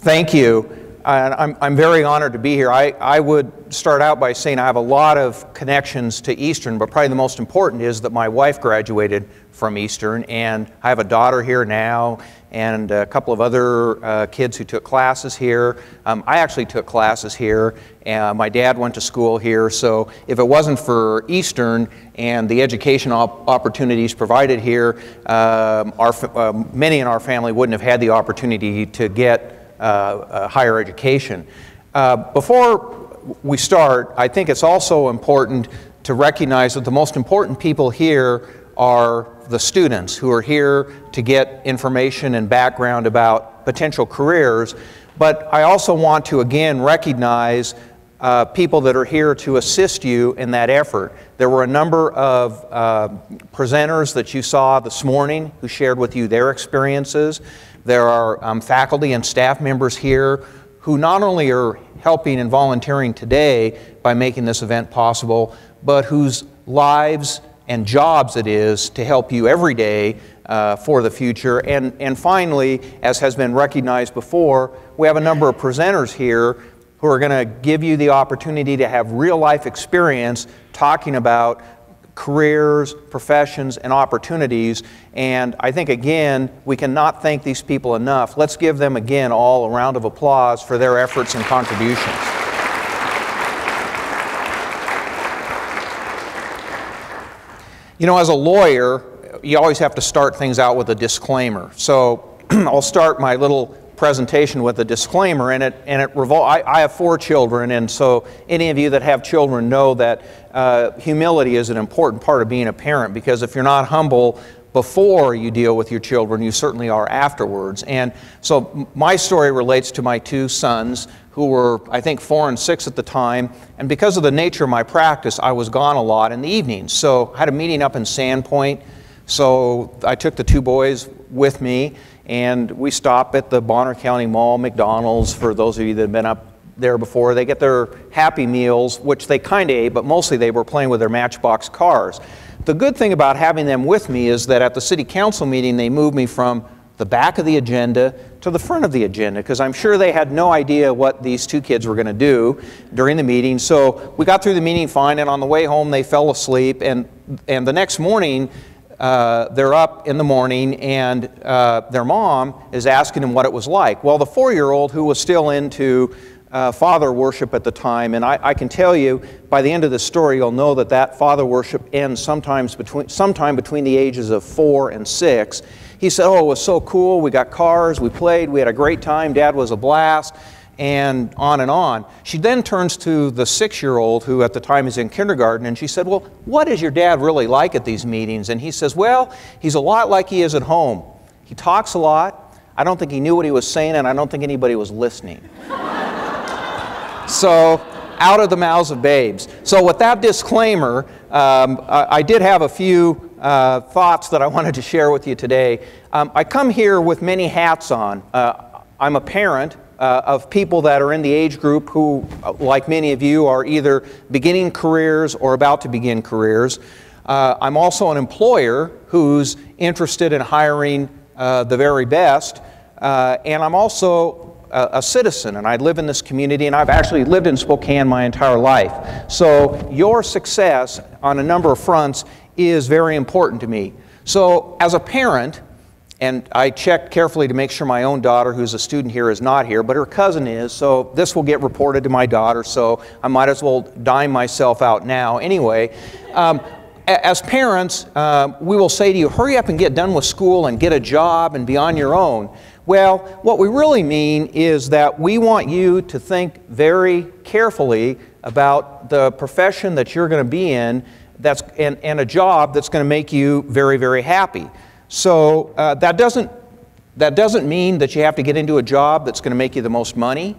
Thank you. I'm very honored to be here. I would start out by saying I have a lot of connections to Eastern, but probably the most important is that my wife graduated from Eastern, and I have a daughter here now and a couple of other kids who took classes here. I actually took classes here, and my dad went to school here, so if it wasn't for Eastern and the education opportunities provided here, many in our family wouldn't have had the opportunity to get higher education. Before we start, I think it's also important to recognize that the most important people here are the students who are here to get information and background about potential careers. But I also want to again recognize people that are here to assist you in that effort. There were a number of presenters that you saw this morning who shared with you their experiences. There are faculty and staff members here who not only are helping and volunteering today by making this event possible, but whose lives and jobs it is to help you every day for the future. And finally, as has been recognized before, we have a number of presenters here who are going to give you the opportunity to have real-life experience talking about careers, professions, and opportunities. And I think, again, we cannot thank these people enough. Let's give them, again, all a round of applause for their efforts and contributions. You know, as a lawyer, you always have to start things out with a disclaimer. So I'll start my little presentation with a disclaimer, and I have 4 children, and so any of you that have children know that humility is an important part of being a parent, because if you're not humble before you deal with your children, you certainly are afterwards. And so my story relates to my 2 sons, who were, I think, 4 and 6 at the time, and because of the nature of my practice, I was gone a lot in the evenings. So I had a meeting up in Sandpoint, so I took the 2 boys with me, and we stop at the Bonner County Mall, McDonald's. For those of you that have been up there before, they get their Happy Meals, which they kind of ate, but mostly they were playing with their Matchbox cars. The good thing about having them with me is that at the city council meeting, they moved me from the back of the agenda to the front of the agenda, because I'm sure they had no idea what these 2 kids were going to do during the meeting. So we got through the meeting fine, and on the way home they fell asleep, and the next morning they're up in the morning, and their mom is asking them what it was like. Well, the 4-year-old, who was still into father worship at the time, and I can tell you, by the end of the story, you'll know that father worship ends sometime between the ages of 4 and 6. He said, "Oh, it was so cool. We got cars, we played, we had a great time. Dad was a blast," and on and on. She then turns to the 6-year-old, who at the time is in kindergarten, and she said, "Well, what is your dad really like at these meetings?" And he says, "Well, he's a lot like he is at home. He talks a lot. I don't think he knew what he was saying, and I don't think anybody was listening." So, out of the mouths of babes. So with that disclaimer, I did have a few thoughts that I wanted to share with you today. I come here with many hats on. I'm a parent of people that are in the age group who, like many of you, are either beginning careers or about to begin careers. I'm also an employer who's interested in hiring the very best, and I'm also a citizen, and I live in this community, and I've actually lived in Spokane my entire life. So your success on a number of fronts is very important to me. So as a parent, and I checked carefully to make sure my own daughter, who's a student here, is not here, but her cousin is, so this will get reported to my daughter, so I might as well dime myself out now. Anyway, as parents, we will say to you, hurry up and get done with school and get a job and be on your own. Well, what we really mean is that we want you to think very carefully about the profession that you're going to be in, and a job that's going to make you very, very happy. So that doesn't mean that you have to get into a job that's going to make you the most money,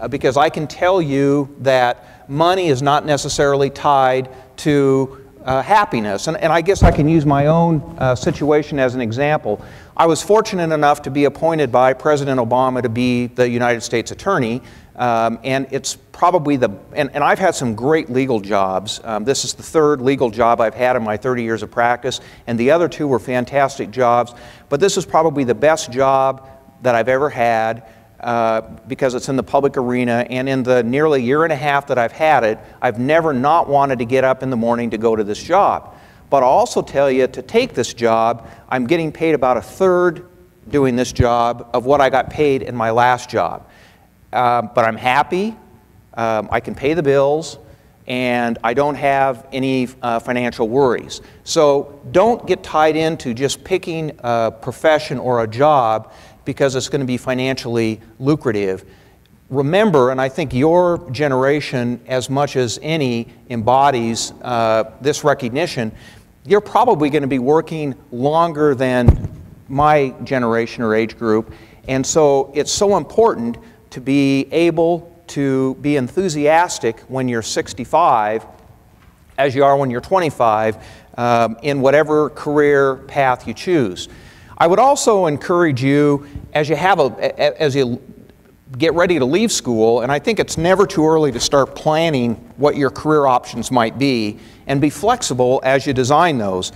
because I can tell you that money is not necessarily tied to happiness. And I guess I can use my own situation as an example. I was fortunate enough to be appointed by President Obama to be the United States Attorney, and it's probably and I've had some great legal jobs. This is the 3rd legal job I've had in my 30 years of practice, and the other 2 were fantastic jobs, but this is probably the best job that I've ever had. because it's in the public arena, and in the nearly year and a half that I've had it, I've never not wanted to get up in the morning to go to this job. But I'll also tell you, to take this job, I'm getting paid about a third doing this job of what I got paid in my last job. But I'm happy, I can pay the bills, and I don't have any financial worries. So don't get tied into just picking a profession or a job because it's going to be financially lucrative. Remember, and I think your generation, as much as any, embodies this recognition, you're probably going to be working longer than my generation or age group, and so it's so important to be able to be enthusiastic when you're 65 as you are when you're 25 in whatever career path you choose. I would also encourage you, as you get ready to leave school, and I think it's never too early to start planning what your career options might be, and be flexible as you design those.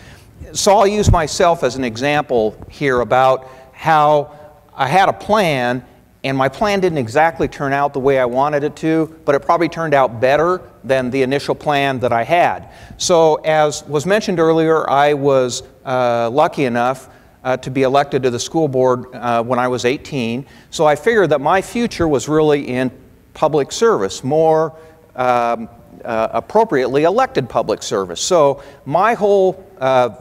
So I'll use myself as an example here about how I had a plan, and my plan didn't exactly turn out the way I wanted it to, but it probably turned out better than the initial plan that I had. So as was mentioned earlier, I was lucky enough to be elected to the school board when I was 18. So I figured that my future was really in public service, more appropriately elected public service. So my whole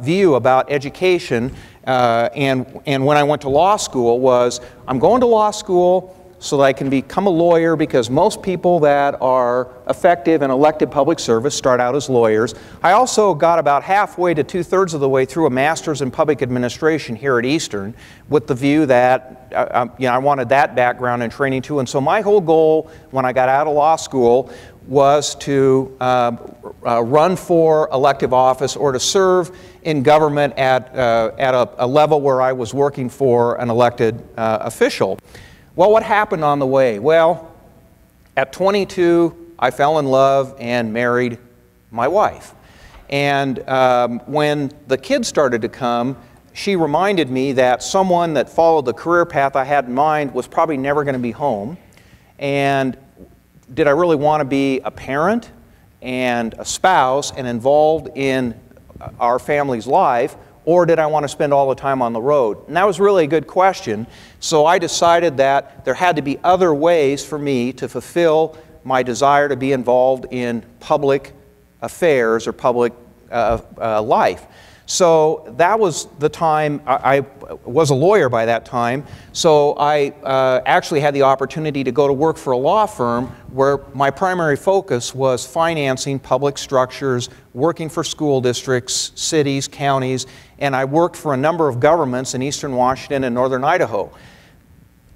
view about education and when I went to law school was, I'm going to law school so that I can become a lawyer, because most people that are effective in elected public service start out as lawyers. I also got about halfway to 2/3 of the way through a master's in public administration here at Eastern, with the view that I wanted that background and training too. And so my whole goal when I got out of law school was to run for elective office or to serve in government at a level where I was working for an elected official. Well, what happened on the way? Well, at 22, I fell in love and married my wife. And when the kids started to come, she reminded me that someone that followed the career path I had in mind was probably never going to be home. And did I really want to be a parent and a spouse and involved in our family's life, or did I want to spend all the time on the road? And that was really a good question. So I decided that there had to be other ways for me to fulfill my desire to be involved in public affairs or public life. So that was the time. I was a lawyer by that time, so I actually had the opportunity to go to work for a law firm where my primary focus was financing public structures, working for school districts, cities, counties, and I worked for a number of governments in eastern Washington and northern Idaho.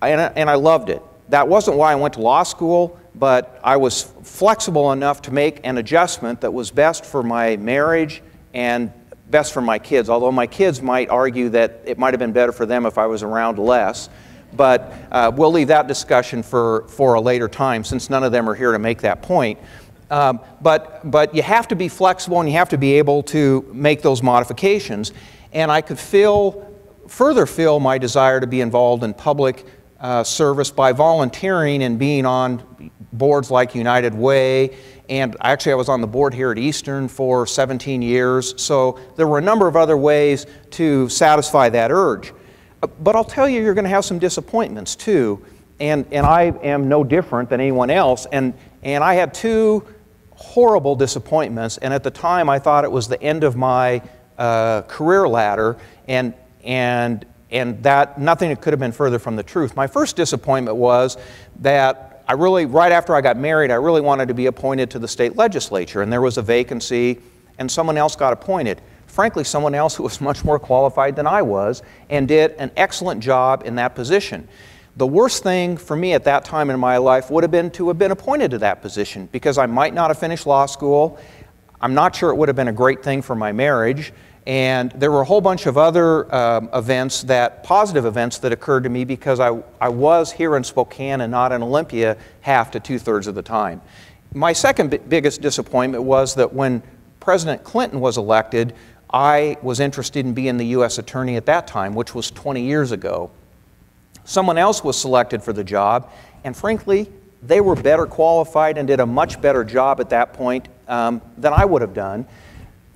And I loved it. That wasn't why I went to law school, but I was flexible enough to make an adjustment that was best for my marriage and best for my kids, although my kids might argue that it might have been better for them if I was around less. But we'll leave that discussion for a later time, since none of them are here to make that point. But you have to be flexible, and you have to be able to make those modifications. And I could further fill my desire to be involved in public service by volunteering and being on boards like United Way. And actually I was on the board here at Eastern for 17 years. So there were a number of other ways to satisfy that urge. But I'll tell you, you're going to have some disappointments too. And I am no different than anyone else. And I had two horrible disappointments. And at the time I thought it was the end of my career ladder. And that nothing could have been further from the truth. My first disappointment was that right after I got married, I really wanted to be appointed to the state legislature, and there was a vacancy, and someone else got appointed. Frankly, someone else who was much more qualified than I was, and did an excellent job in that position. The worst thing for me at that time in my life would have been to have been appointed to that position, because I might not have finished law school. I'm not sure it would have been a great thing for my marriage. And there were a whole bunch of other positive events that occurred to me, because I was here in Spokane and not in Olympia half to 2/3 of the time. My second biggest disappointment was that when President Clinton was elected, I was interested in being the U.S. Attorney at that time, which was 20 years ago. Someone else was selected for the job, and frankly, they were better qualified and did a much better job at that point than I would have done.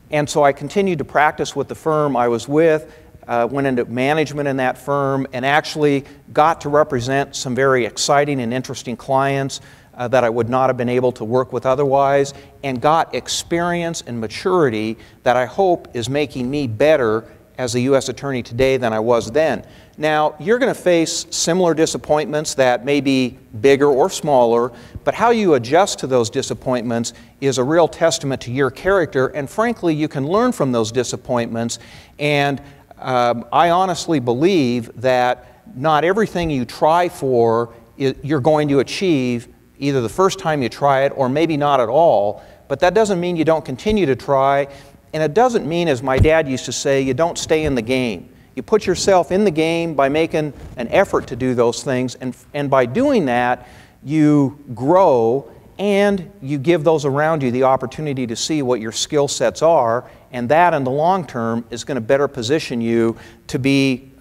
And so I continued to practice with the firm I was with, went into management in that firm, and actually got to represent some very exciting and interesting clients that I would not have been able to work with otherwise, and got experience and maturity that I hope is making me better as a U.S. Attorney today than I was then. Now, you're going to face similar disappointments that may be bigger or smaller, but how you adjust to those disappointments is a real testament to your character, and frankly, you can learn from those disappointments. And I honestly believe that not everything you try for you're going to achieve either the first time you try it or maybe not at all, but that doesn't mean you don't continue to try, and it doesn't mean, as my dad used to say, you don't stay in the game. You put yourself in the game by making an effort to do those things, and by doing that, you grow and you give those around you the opportunity to see what your skill sets are, and that in the long term is going to better position you to be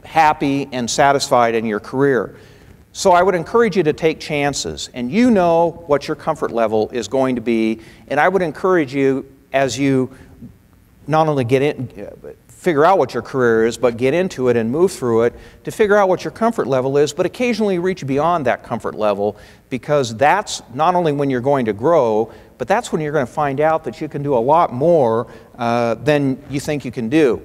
happy and satisfied in your career. So I would encourage you to take chances, and you know what your comfort level is going to be, and I would encourage you, as you not only figure out what your career is, but get into it and move through it, to figure out what your comfort level is, but occasionally reach beyond that comfort level, because that's not only when you're going to grow, but that's when you're going to find out that you can do a lot more than you think you can do.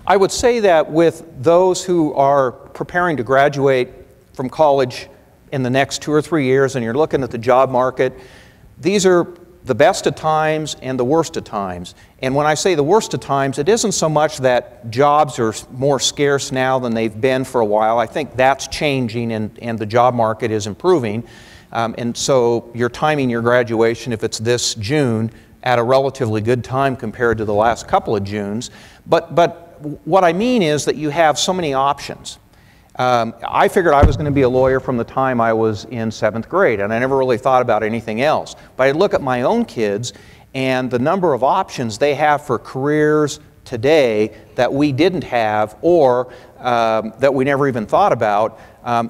I would say that with those who are preparing to graduate from college in the next 2 or 3 years, and you're looking at the job market, these are the best of times and the worst of times. And when I say the worst of times, it isn't so much that jobs are more scarce now than they've been for a while. I think that's changing, and the job market is improving. And so you're timing your graduation, if it's this June, at a relatively good time compared to the last couple of Junes. But what I mean is that you have so many options. I figured I was going to be a lawyer from the time I was in 7th grade, and I never really thought about anything else. But I look at my own kids and the number of options they have for careers today that we didn't have, or that we never even thought about.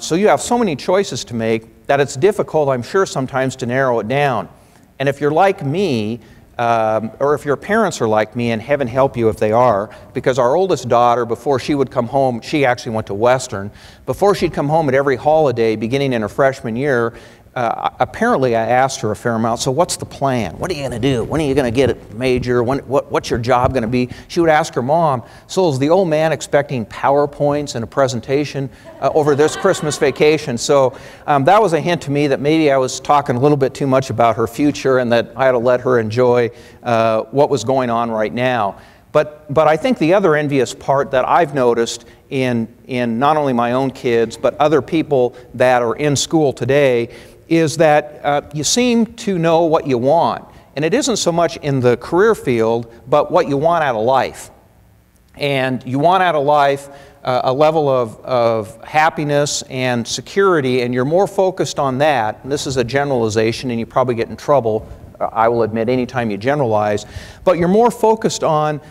So you have so many choices to make that it's difficult, I'm sure, sometimes to narrow it down. And if you're like me, or if your parents are like me, and heaven help you if they are, because our oldest daughter, before she would come home, she actually went to Western, before she'd come home at every holiday beginning in her freshman year, apparently I asked her a fair amount, so what's the plan? What are you going to do? When are you going to get a major? What's your job going to be? She would ask her mom, so is the old man expecting PowerPoints and a presentation over this Christmas vacation? So that was a hint to me that maybe I was talking a little bit too much about her future, and that I had to let her enjoy what was going on right now. But I think the other envious part that I've noticed in not only my own kids, but other people that are in school today, is that you seem to know what you want. And it isn't so much in the career field, but what you want out of life. And you want out of life a level of happiness and security, and you're more focused on that. And this is a generalization, and you probably get in trouble, I will admit, anytime you generalize. But you're more focused on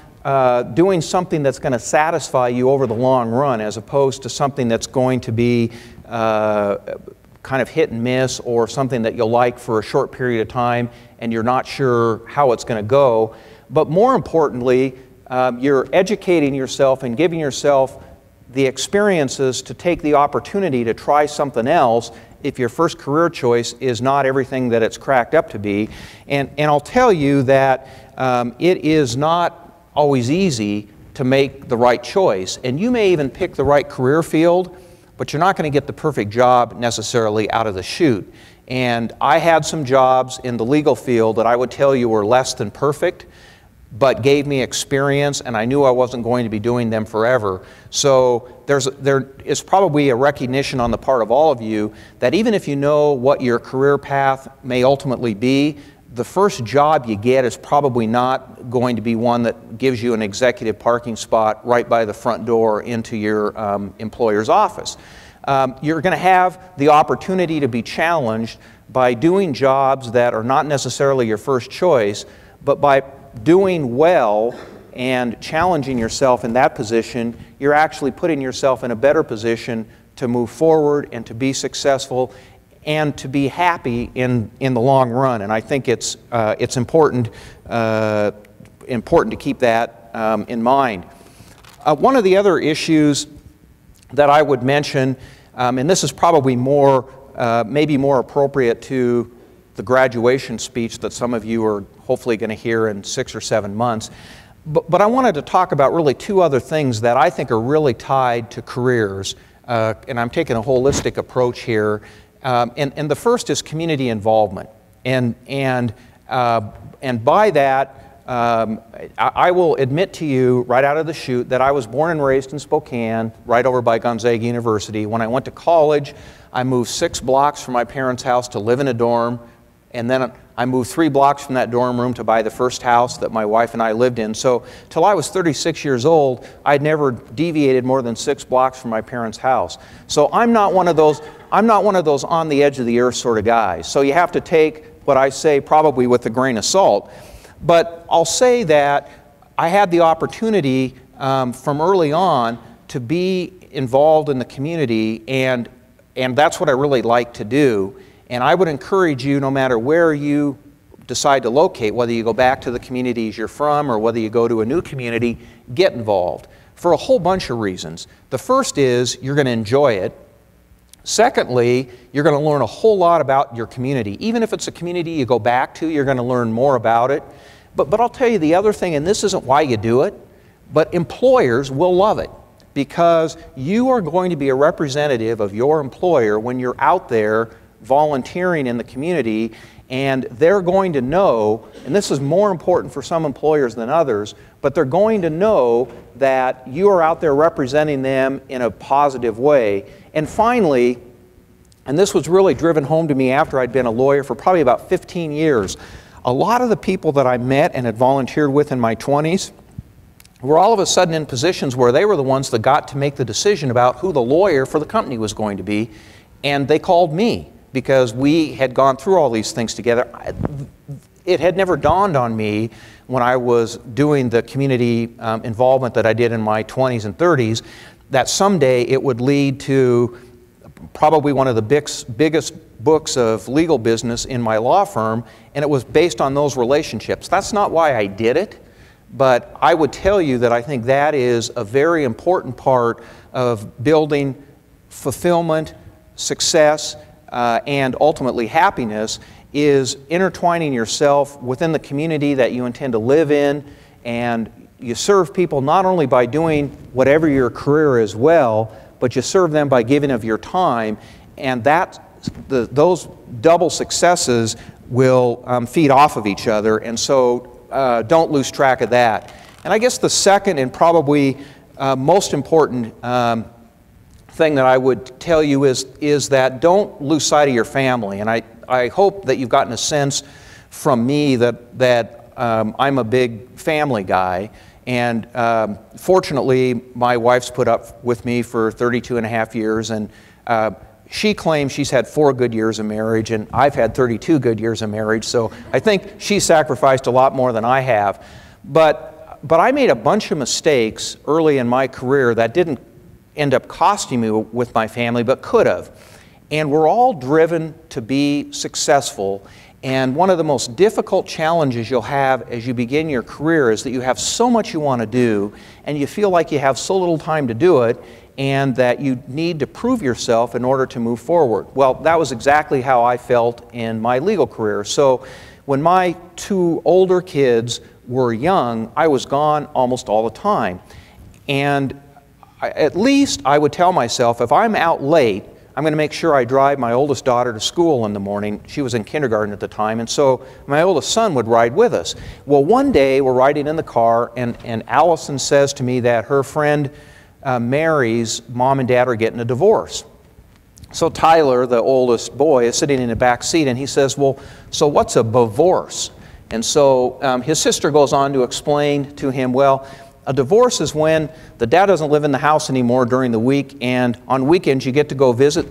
doing something that's going to satisfy you over the long run, as opposed to something that's going to be kind of hit and miss, or something that you'll like for a short period of time and you're not sure how it's going to go. But more importantly, you're educating yourself and giving yourself the experiences to take the opportunity to try something else if your first career choice is not everything that it's cracked up to be. And I'll tell you that it is not always easy to make the right choice. And you may even pick the right career field, but you're not going to get the perfect job necessarily out of the chute. And I had some jobs in the legal field that I would tell you were less than perfect, but gave me experience, and I knew I wasn't going to be doing them forever. So there is probably a recognition on the part of all of you that even if you know what your career path may ultimately be, the first job you get is probably not going to be one that gives you an executive parking spot right by the front door into your employer's office. You're going to have the opportunity to be challenged by doing jobs that are not necessarily your first choice, but by doing well and challenging yourself in that position, you're actually putting yourself in a better position to move forward and to be successful and to be happy in the long run. And I think it's important to keep that in mind. One of the other issues that I would mention, and this is probably maybe more appropriate to the graduation speech that some of you are hopefully going to hear in 6 or 7 months, but I wanted to talk about really 2 other things that I think are really tied to careers, and I'm taking a holistic approach here. And the first is community involvement, and by that, I will admit to you right out of the chute that I was born and raised in Spokane, right over by Gonzaga University. When I went to college, I moved 6 blocks from my parents' house to live in a dorm, and then I moved 3 blocks from that dorm room to buy the first house that my wife and I lived in. So till I was 36 years old, I'd never deviated more than 6 blocks from my parents' house. So I'm not one of those on the edge of the earth sort of guys. So you have to take what I say probably with a grain of salt. But I'll say that I had the opportunity from early on to be involved in the community, and that's what I really like to do. And I would encourage you, no matter where you decide to locate, whether you go back to the communities you're from or whether you go to a new community, get involved for a whole bunch of reasons. The first is you're going to enjoy it. Secondly, you're going to learn a whole lot about your community. Even if it's a community you go back to, you're going to learn more about it. But I'll tell you the other thing, and this isn't why you do it, but employers will love it, because you are going to be a representative of your employer when you're out there volunteering in the community, and they're going to know, and this is more important for some employers than others, but they're going to know that you are out there representing them in a positive way. And finally, and this was really driven home to me after I'd been a lawyer for probably about 15 years, a lot of the people that I met and had volunteered with in my 20s were all of a sudden in positions where they were the ones that got to make the decision about who the lawyer for the company was going to be, and they called me because we had gone through all these things together. It had never dawned on me when I was doing the community involvement that I did in my 20s and 30s that someday it would lead to probably one of the biggest books of legal business in my law firm, and it was based on those relationships. That's not why I did it, but I would tell you that I think that is a very important part of building fulfillment, success, and ultimately happiness, is intertwining yourself within the community that you intend to live in, and you serve people not only by doing whatever your career is well, but you serve them by giving of your time, and those double successes will feed off of each other, and so don't lose track of that. And I guess the second and probably most important thing that I would tell you is that don't lose sight of your family. And I hope that you've gotten a sense from me that I'm a big family guy. And fortunately, my wife's put up with me for 32 and a half years, and she claims she's had 4 good years of marriage, and I've had 32 good years of marriage, so I think she sacrificed a lot more than I have. But I made a bunch of mistakes early in my career that didn't end up costing me with my family, but could have. And we're all driven to be successful. And one of the most difficult challenges you'll have as you begin your career is that you have so much you want to do, and you feel like you have so little time to do it, and that you need to prove yourself in order to move forward. Well, that was exactly how I felt in my legal career. So when my 2 older kids were young, I was gone almost all the time. And at least I would tell myself, if I'm out late, I'm going to make sure I drive my oldest daughter to school in the morning. She was in kindergarten at the time, and so my oldest son would ride with us. Well, one day we're riding in the car, and Allison says to me that her friend Mary's mom and dad are getting a divorce. So Tyler, the oldest boy, is sitting in the back seat, and he says, well, so what's a divorce? And so his sister goes on to explain to him, well, a divorce is when the dad doesn't live in the house anymore during the week, and on weekends you get to go visit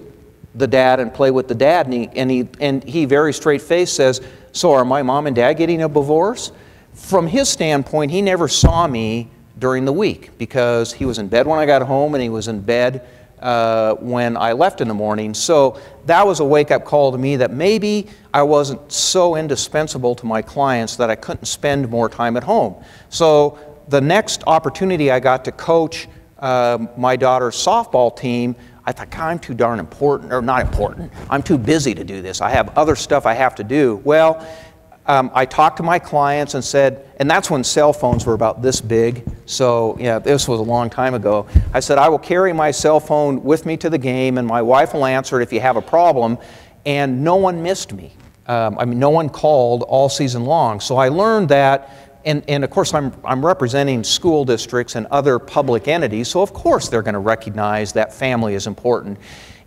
the dad and play with the dad. And he very straight-faced says, so are my mom and dad getting a divorce? from his standpoint, he never saw me during the week because he was in bed when I got home and he was in bed when I left in the morning. So that was a wake-up call to me that maybe I wasn't so indispensable to my clients that I couldn't spend more time at home. So the next opportunity I got to coach my daughter's softball team, I thought, God, I'm too darn important, or not important, I'm too busy to do this. I have other stuff I have to do. Well, I talked to my clients and said, and that's when cell phones were about this big, so yeah, this was a long time ago. I said, I will carry my cell phone with me to the game and my wife will answer it if you have a problem, and no one missed me. I mean, no one called all season long. So I learned that, and of course I'm representing school districts and other public entities, so of course they're going to recognize that family is important.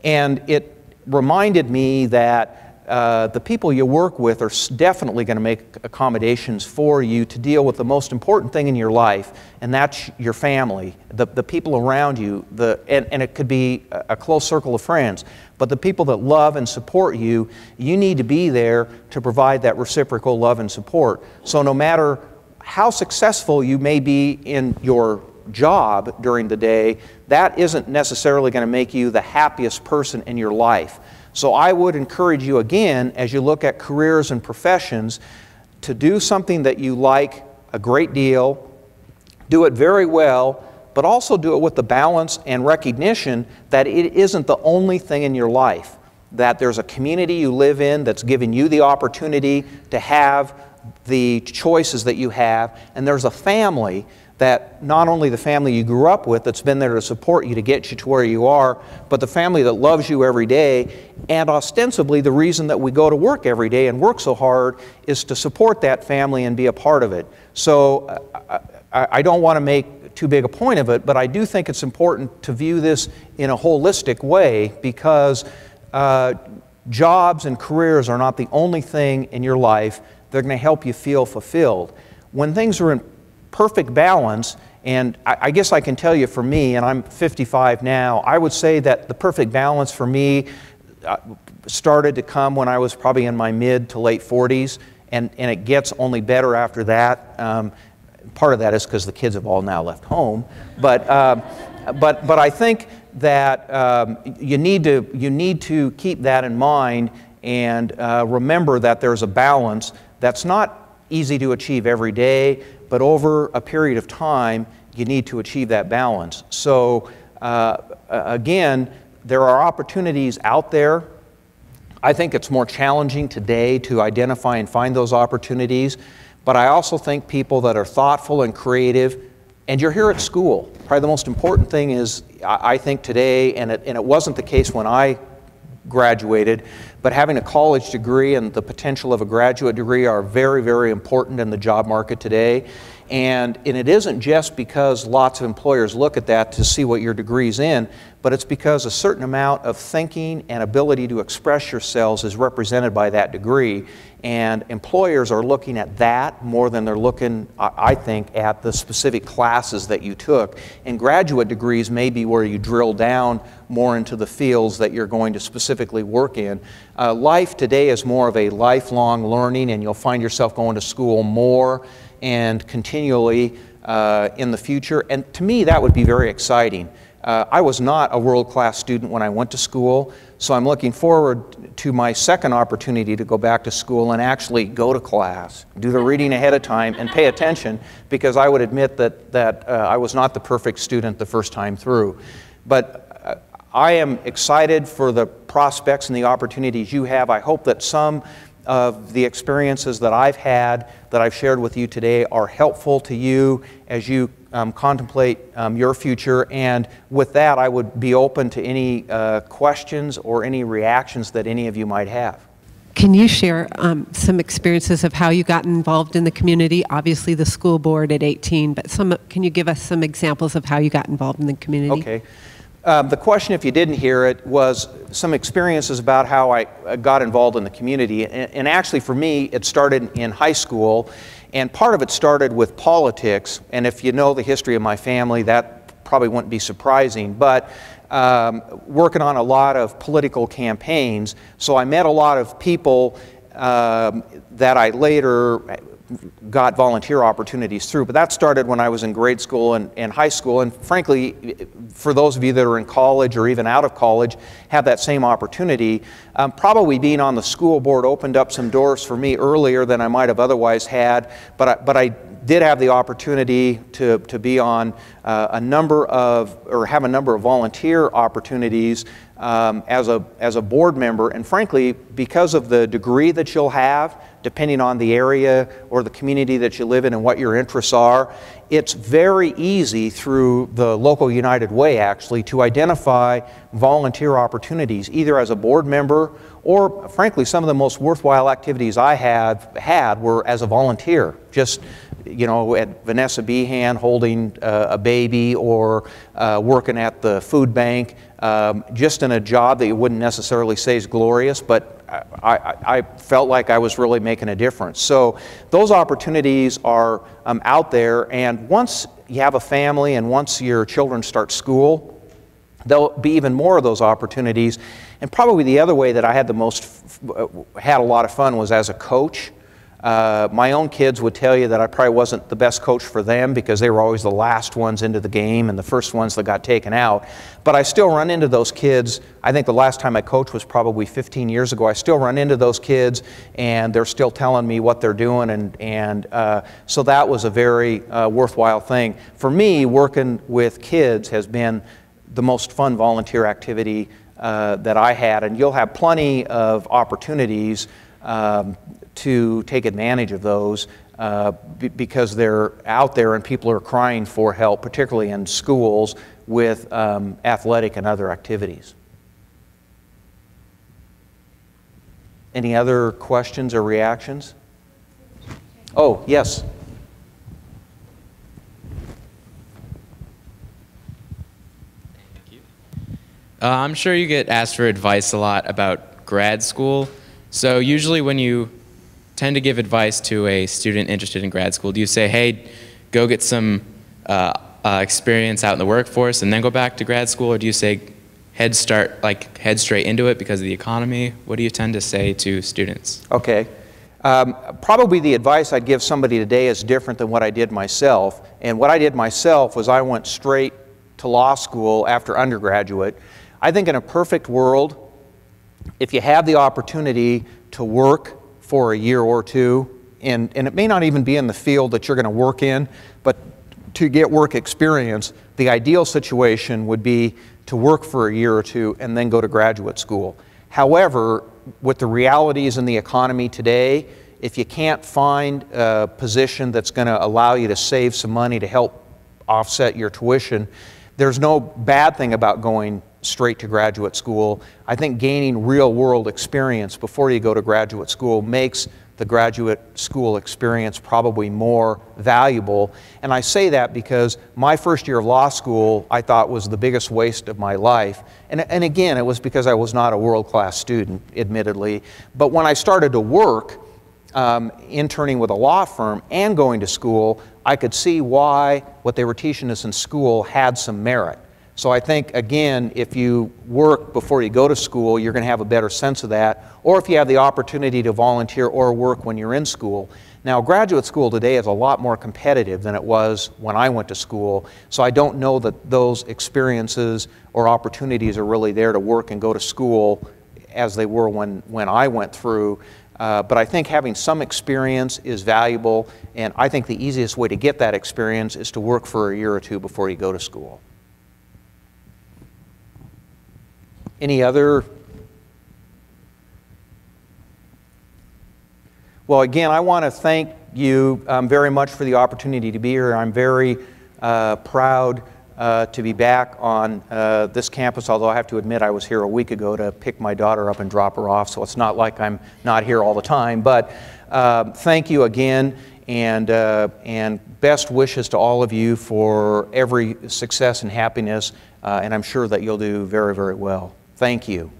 And it reminded me that the people you work with are definitely going to make accommodations for you to deal with the most important thing in your life, and that's your family, the people around you, and it could be a close circle of friends, but the people that love and support you, you need to be there to provide that reciprocal love and support. So no matter how successful you may be in your job during the day, that isn't necessarily going to make you the happiest person in your life. So I would encourage you again, as you look at careers and professions, to do something that you like a great deal, do it very well, but also do it with the balance and recognition that it isn't the only thing in your life, that there's a community you live in that's giving you the opportunity to have the choices that you have, and there's a family that not only the family you grew up with that's been there to support you to get you to where you are, but the family that loves you every day, and ostensibly the reason that we go to work every day and work so hard is to support that family and be a part of it. So I don't want to make too big a point of it, but I do think it's important to view this in a holistic way, because jobs and careers are not the only thing in your life. They're going to help you feel fulfilled. When things are in perfect balance, and I guess I can tell you for me, and I'm 55 now, I would say that the perfect balance for me started to come when I was probably in my mid to late 40s, and it gets only better after that. Part of that is because the kids have all now left home, but I think that you need to keep that in mind and remember that there's a balance that's not easy to achieve every day, but over a period of time, you need to achieve that balance. So again, there are opportunities out there. I think it's more challenging today to identify and find those opportunities, but I also think people that are thoughtful and creative, and you're here at school. Probably the most important thing is, I think today, and it wasn't the case when I graduated, but having a college degree and the potential of a graduate degree are very, very important in the job market today. And it isn't just because lots of employers look at that to see what your degree's in, but it's because a certain amount of thinking and ability to express yourselves is represented by that degree. And employers are looking at that more than they're looking, I think, at the specific classes that you took. And graduate degrees may be where you drill down more into the fields that you're going to specifically work in. Life today is more of a lifelong learning, and you'll find yourself going to school more and continually in the future. And to me, that would be very exciting. I was not a world-class student when I went to school, so I'm looking forward to my second opportunity to go back to school and actually go to class, do the reading ahead of time, and pay attention, because I would admit that I was not the perfect student the first time through. But I am excited for the prospects and the opportunities you have. I hope that some of the experiences that I've had, that I've shared with you today, are helpful to you as you contemplate your future. And with that, I would be open to any questions or any reactions that any of you might have. Can you share some experiences of how you got involved in the community? Obviously the school board at 18, but can you give us some examples of how you got involved in the community? Okay. The question, if you didn't hear it, was some experiences about how I got involved in the community. And actually for me, it started in high school, and part of it started with politics. And if you know the history of my family, that probably wouldn't be surprising. But working on a lot of political campaigns, so I met a lot of people that I later got volunteer opportunities through. But that started when I was in grade school and high school, and frankly, for those of you that are in college or even out of college, have that same opportunity. Probably being on the school board opened up some doors for me earlier than I might have otherwise had, but I did have the opportunity to be on have a number of volunteer opportunities as a board member, and frankly, because of the degree that you'll have, depending on the area or the community that you live in and what your interests are, it's very easy through the local United Way actually to identify volunteer opportunities, either as a board member or frankly some of the most worthwhile activities I have had were as a volunteer. Just, you know, at Vanessa Behan holding a baby, or working at the food bank, just in a job that you wouldn't necessarily say is glorious, but I felt like I was really making a difference. So those opportunities are out there, and once you have a family and once your children start school, there'll be even more of those opportunities. And probably the other way that I had had a lot of fun was as a coach. My own kids would tell you that I probably wasn't the best coach for them because they were always the last ones into the game and the first ones that got taken out. But I still run into those kids. I think the last time I coached was probably 15 years ago. I still run into those kids, and they're still telling me what they're doing, and so that was a very worthwhile thing. For me, working with kids has been the most fun volunteer activity that I had, and you'll have plenty of opportunities to take advantage of those because they're out there and people are crying for help, particularly in schools with athletic and other activities. Any other questions or reactions? Oh, yes. Thank you. I'm sure you get asked for advice a lot about grad school. So usually when you tend to give advice to a student interested in grad school, do you say, hey, go get some experience out in the workforce and then go back to grad school, or do you say head straight into it because of the economy? What do you tend to say to students? Okay. Probably the advice I'd give somebody today is different than what I did myself. And what I did myself was I went straight to law school after undergraduate. I think in a perfect world, if you have the opportunity to work for a year or two, and it may not even be in the field that you're going to work in, but to get work experience, the ideal situation would be to work for a year or two and then go to graduate school. However, with the realities in the economy today, if you can't find a position that's going to allow you to save some money to help offset your tuition, there's no bad thing about going straight to graduate school. I think gaining real-world experience before you go to graduate school makes the graduate school experience probably more valuable. And I say that because my first year of law school I thought was the biggest waste of my life. And again, it was because I was not a world-class student, admittedly. But when I started to work, interning with a law firm and going to school, I could see why what they were teaching us in school had some merit. So I think, again, if you work before you go to school, you're going to have a better sense of that, or if you have the opportunity to volunteer or work when you're in school. Now, graduate school today is a lot more competitive than it was when I went to school, so I don't know that those experiences or opportunities are really there to work and go to school as they were when I went through. But I think having some experience is valuable, and I think the easiest way to get that experience is to work for a year or two before you go to school. Any other? Well, again, I want to thank you very much for the opportunity to be here. I'm very proud to be back on this campus, although I have to admit I was here a week ago to pick my daughter up and drop her off, so it's not like I'm not here all the time. But thank you again, and best wishes to all of you for every success and happiness, and I'm sure that you'll do very, very well. Thank you.